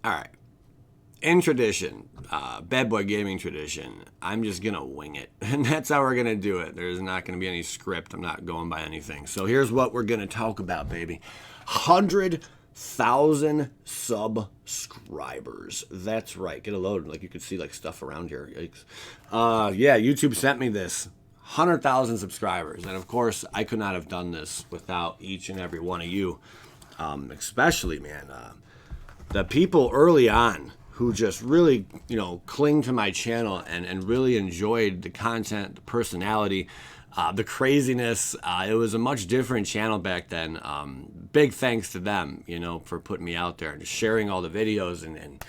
All right. In tradition, Bad Boy Gaming tradition, I'm just going to wing it. And that's how we're going to do it. There's not going to be any script. I'm not going by anything. So here's what we're going to talk about, baby. 100,000 subscribers. That's right. Get a load. Like you could see like stuff around here. Yikes. Yeah, YouTube sent me this. 100,000 subscribers. And of course, I could not have done this without each and every one of you. Especially, man, the people early on who just really, cling to my channel and really enjoyed the content, the personality, the craziness. It was a much different channel back then. Big thanks to them, for putting me out there and sharing all the videos and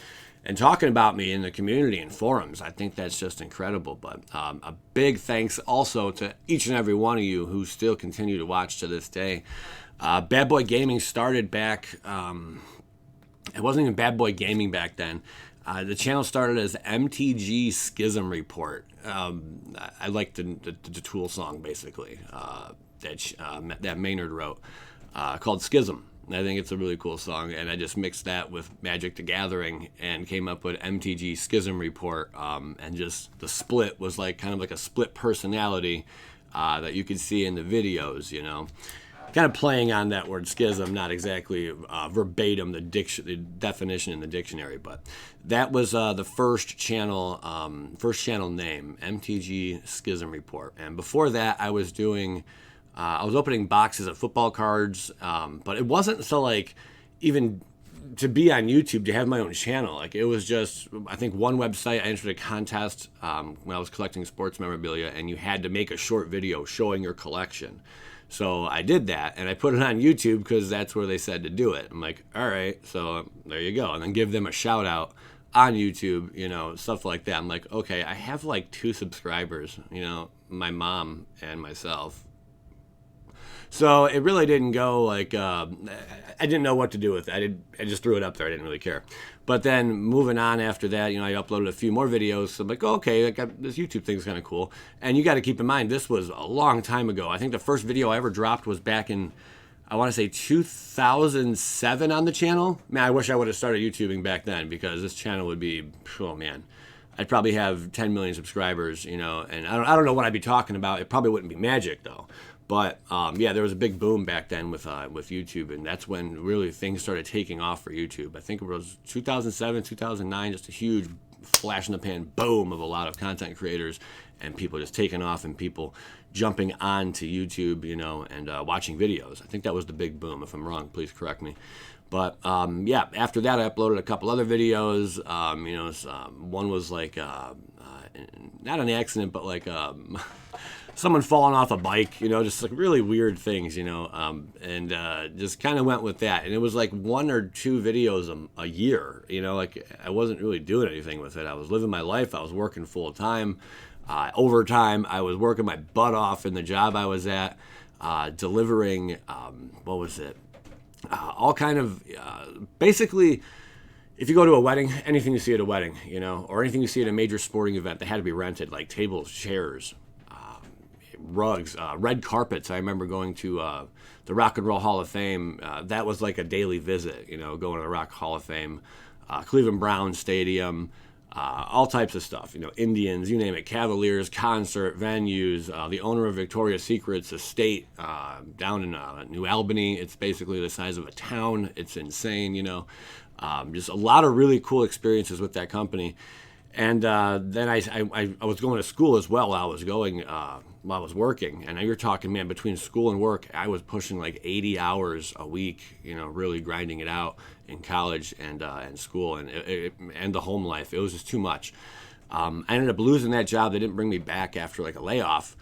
talking about me in the community and forums. I think that's just incredible. But a big thanks also to each and every one of you who still continue to watch to this day. Bad Boy Gaming started back... it wasn't even Bad Boy Gaming back then. The channel started as MTG Schism Report. I like the Tool song, basically, that Maynard wrote, called Schism. I think it's a really cool song, and I just mixed that with Magic the Gathering and came up with MTG Schism Report, and just the split was kind of like a split personality that you could see in the videos, Kind of playing on that word schism, not exactly verbatim the definition in the dictionary, but that was the first channel name, MTG Schism Report. And before that, I was opening boxes of football cards, but it wasn't so even to be on YouTube to have my own channel. It was just, I think one website I entered a contest when I was collecting sports memorabilia, and you had to make a short video showing your collection. So I did that, and I put it on YouTube because that's where they said to do it. I'm like, all right, so there you go. And then give them a shout out on YouTube, stuff like that. I'm like, okay, I have 2 subscribers, my mom and myself. So it really didn't go I didn't know what to do with it. I just threw it up there. I didn't really care. But then moving on after that, I uploaded a few more videos. So I'm like, okay, this YouTube thing's kind of cool. And you got to keep in mind, this was a long time ago. I think the first video I ever dropped was back in, I want to say 2007 on the channel. Man, I wish I would have started YouTubing back then, because this channel would be, oh man, I'd probably have 10 million subscribers, and I don't know what I'd be talking about. It probably wouldn't be Magic though. But yeah, there was a big boom back then with YouTube, and that's when really things started taking off for YouTube. I think it was 2007, 2009, just a huge flash in the pan boom of a lot of content creators and people just taking off and people jumping onto YouTube, and watching videos. I think that was the big boom. If I'm wrong, please correct me. But yeah, after that, I uploaded a couple other videos. One was not an accident, but someone falling off a bike, just really weird things, and just kind of went with that. And it was 1 or 2 videos a year, I wasn't really doing anything with it. I was living my life. I was working full time, overtime. I was working my butt off in the job I was at, delivering, what was it? All kind of, basically, if you go to a wedding, anything you see at a wedding, or anything you see at a major sporting event that had to be rented, like tables, chairs, rugs, red carpets. I remember going to the Rock and Roll Hall of Fame. That was like a daily visit, going to the Rock Hall of Fame, Cleveland Browns Stadium, all types of stuff, Indians, you name it, Cavaliers, concert venues, the owner of Victoria's Secret's estate down in New Albany. It's basically the size of a town. It's insane, just a lot of really cool experiences with that company. And then I was going to school as well while I was working. And you're talking, man, between school and work, I was pushing 80 hours a week, really grinding it out in college and school and the home life. It was just too much. I ended up losing that job. They didn't bring me back after a layoff.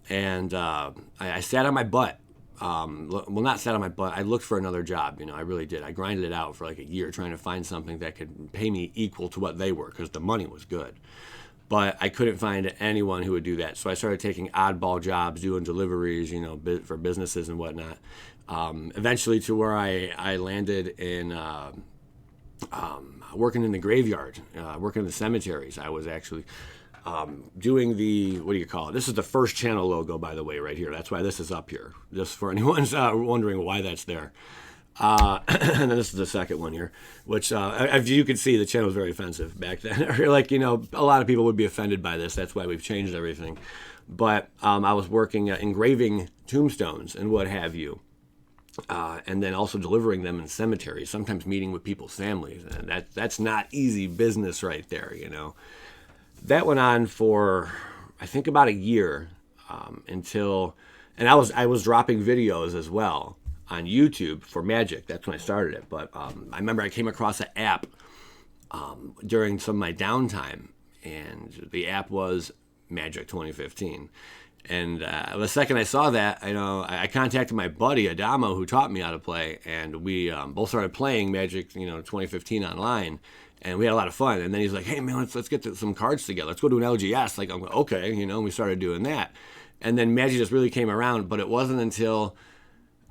And I sat on my butt. Well, not sat on my butt. I looked for another job. I really did. I grinded it out for a year trying to find something that could pay me equal to what they were, because the money was good. But I couldn't find anyone who would do that. So I started taking oddball jobs, doing deliveries, for businesses and whatnot. Eventually to where I landed in working in the graveyard, working in the cemeteries. I was actually doing the, what do you call it? This is the first channel logo, by the way, right here. That's why this is up here, just for anyone's wondering why that's there. And then this is the second one here, which, as you can see, the channel was very offensive back then. Or like, you know, a lot of people would be offended by this. That's why we've changed everything. But I was working engraving tombstones and what have you. And then also delivering them in cemeteries, sometimes meeting with people's families. And that's not easy business right there, you know. That went on for, I think, about a year until, and I was dropping videos as well on YouTube for Magic. That's when I started it. But I remember I came across an app during some of my downtime, and the app was Magic 2015. And the second I saw that, I contacted my buddy Adamo, who taught me how to play, and we both started playing Magic, 2015 online, and we had a lot of fun. And then he's like, "Hey man, let's get some cards together. Let's go to an LGS." Like, I'm like, okay, and we started doing that. And then Magic just really came around, but it wasn't until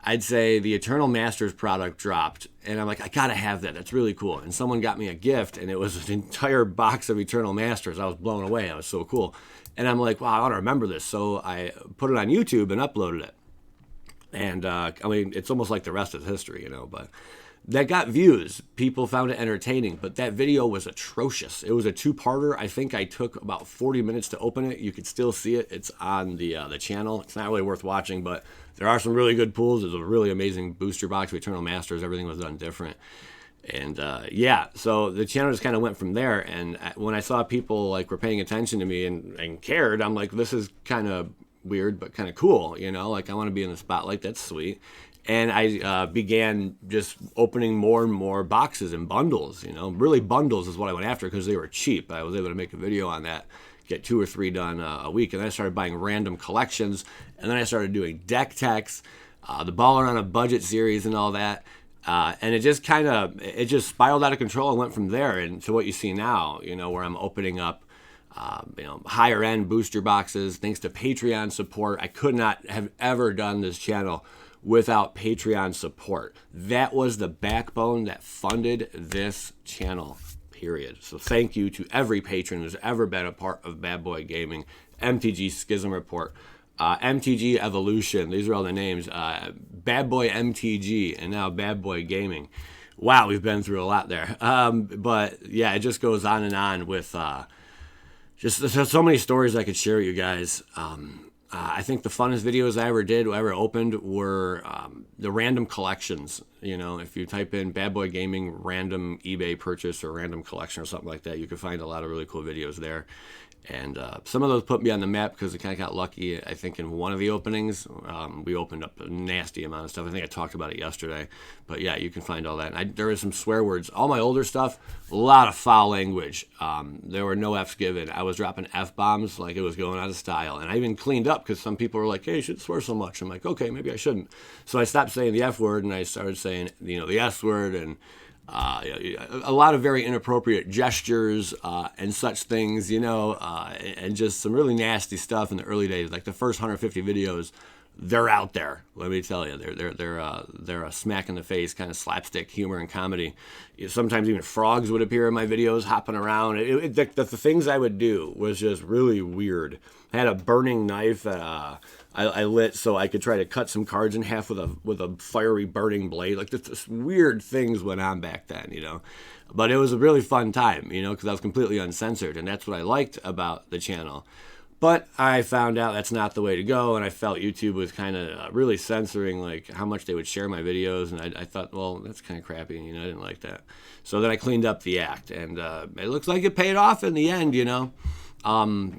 I'd say the Eternal Masters product dropped, and I'm like, I gotta have that. That's really cool. And someone got me a gift, and it was an entire box of Eternal Masters. I was blown away. It was so cool. And I'm like, wow, I ought to remember this. So I put it on YouTube and uploaded it. And it's almost like the rest is history, but that got views. People found it entertaining, but that video was atrocious. It was a two-parter. I think I took about 40 minutes to open it. You can still see it. It's on the channel. It's not really worth watching, but there are some really good pulls. There's a really amazing booster box with Eternal Masters. Everything was done different. And so the channel just kind of went from there. And when I saw people were paying attention to me and cared, I'm like, this is kind of weird, but kind of cool, I want to be in the spotlight. That's sweet. And I began just opening more and more boxes and bundles, really bundles is what I went after because they were cheap. I was able to make a video on that, get 2 or 3 done a week. And then I started buying random collections. And then I started doing deck techs, the Baller on a Budget series and all that. And it just spiraled out of control and went from there into what you see now, where I'm opening up, higher end booster boxes thanks to Patreon support. I could not have ever done this channel without Patreon support. That was the backbone that funded this channel, period. So thank you to every patron who's ever been a part of Bad Boy Gaming, MTG Schism Report, MTG Evolution. These are all the names. Bad Boy MTG and now Bad Boy Gaming. Wow, we've been through a lot there. But yeah, it just goes on and on with just there's so many stories I could share with you guys. I think the funnest videos I ever opened were the random collections. If you type in Bad Boy Gaming random eBay purchase or random collection or something like that, you can find a lot of really cool videos there. And some of those put me on the map because I kind of got lucky. I think in one of the openings, we opened up a nasty amount of stuff. I think I talked about it yesterday. But yeah, you can find all that. And there is some swear words. All my older stuff, a lot of foul language. There were no Fs given. I was dropping F-bombs like it was going out of style. And I even cleaned up because some people were like, hey, you shouldn't swear so much. I'm like, okay, maybe I shouldn't. So I stopped saying the F word and I started saying, the S word and a lot of very inappropriate gestures and such things, and just some really nasty stuff in the early days. Like the first 150 videos, they're out there. Let me tell you, they're a smack in the face kind of slapstick humor and comedy. Sometimes even frogs would appear in my videos hopping around. The things I would do was just really weird. I had a burning knife that I lit so I could try to cut some cards in half with a fiery burning blade. Like this weird things went on back then, But it was a really fun time, because I was completely uncensored, and that's what I liked about the channel. But I found out that's not the way to go, and I felt YouTube was kind of really censoring how much they would share my videos, and I thought, well, that's kind of crappy, I didn't like that. So then I cleaned up the act, and it looks like it paid off in the end,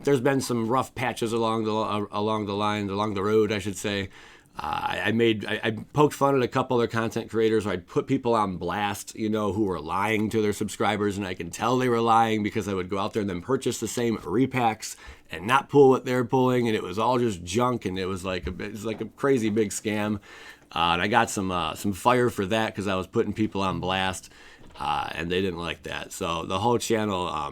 There's been some rough patches along the road, I should say. I poked fun at a couple other content creators, or I'd put people on blast, who were lying to their subscribers, and I can tell they were lying because I would go out there and then purchase the same repacks and not pull what they're pulling, and it was all just junk, and it was like a crazy big scam. And I got some fire for that because I was putting people on blast, and they didn't like that. So the whole channel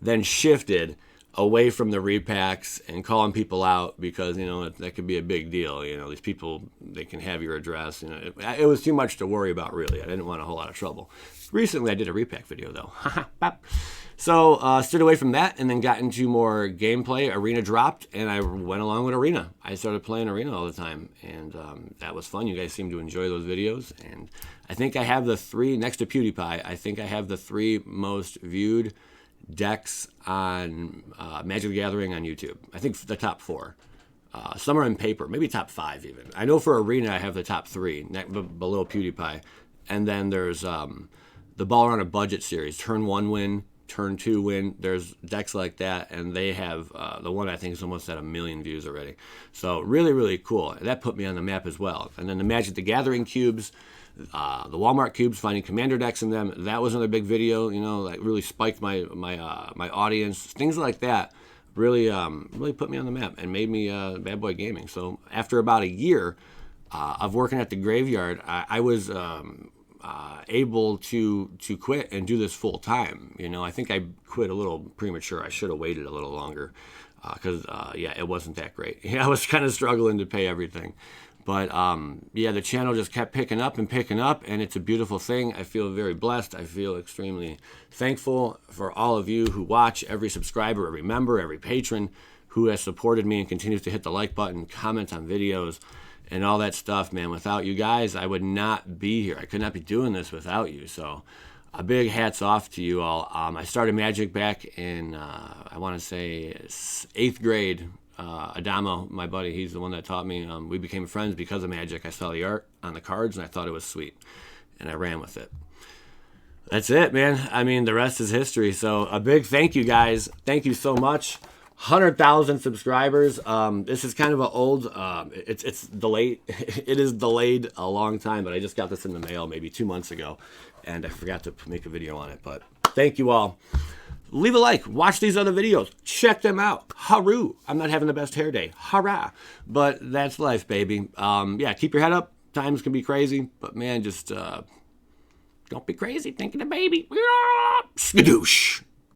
then shifted away from the repacks and calling people out because, you know, that could be a big deal. You know, these people, they can have your address. You know, it was too much to worry about, really. I didn't want a whole lot of trouble. Recently, I did a repack video, though. So, stood away from that and then got into more gameplay. Arena dropped, and I went along with Arena. I started playing Arena all the time, and that was fun. You guys seem to enjoy those videos. And I think I have the 3, next to PewDiePie, I think I have the 3 most viewed decks on Magic the Gathering on YouTube. I think the top 4. Some are in paper, maybe top 5 even. I know for Arena I have the top 3 below PewDiePie. And then there's the Ball Around a Budget series. Turn 1 win, turn 2 win. There's decks like that, and they have the one I think is almost at 1 million views already. So really, really cool. That put me on the map as well. And then the Magic the Gathering cubes, the Walmart cubes, finding commander decks in them. That was another big video. You know, that really spiked my audience. Things like that really really put me on the map and made me Bad Boy Gaming. So after about a year of working at the graveyard, I was able to quit and do this full time. You know, I think I quit a little premature. I should have waited a little longer because yeah, it wasn't that great. Yeah, I was kind of struggling to pay everything. But yeah, the channel just kept picking up, and it's a beautiful thing. I feel very blessed. I feel extremely thankful for all of you who watch, every subscriber, every member, every patron who has supported me and continues to hit the like button, comment on videos, and all that stuff, man. Without you guys, I would not be here. I could not be doing this without you. So a big hats off to you all. I started Magic back in, I want to say, 8th grade. Adamo, my buddy, he's the one that taught me. We became friends because of Magic. I saw the art on the cards, and I thought it was sweet, and I ran with it. That's it, man. I mean, the rest is history. So a big thank you, guys. Thank you so much. 100,000 subscribers. This is kind of an old, it's delayed. It is delayed a long time, but I just got this in the mail maybe 2 months ago, and I forgot to make a video on it. But thank you all. Leave a like. Watch these other videos. Check them out. Haroo. I'm not having the best hair day. Hurrah. But that's life, baby. Yeah, keep your head up. Times can be crazy, but man, just don't be crazy thinking of baby. Skadoosh.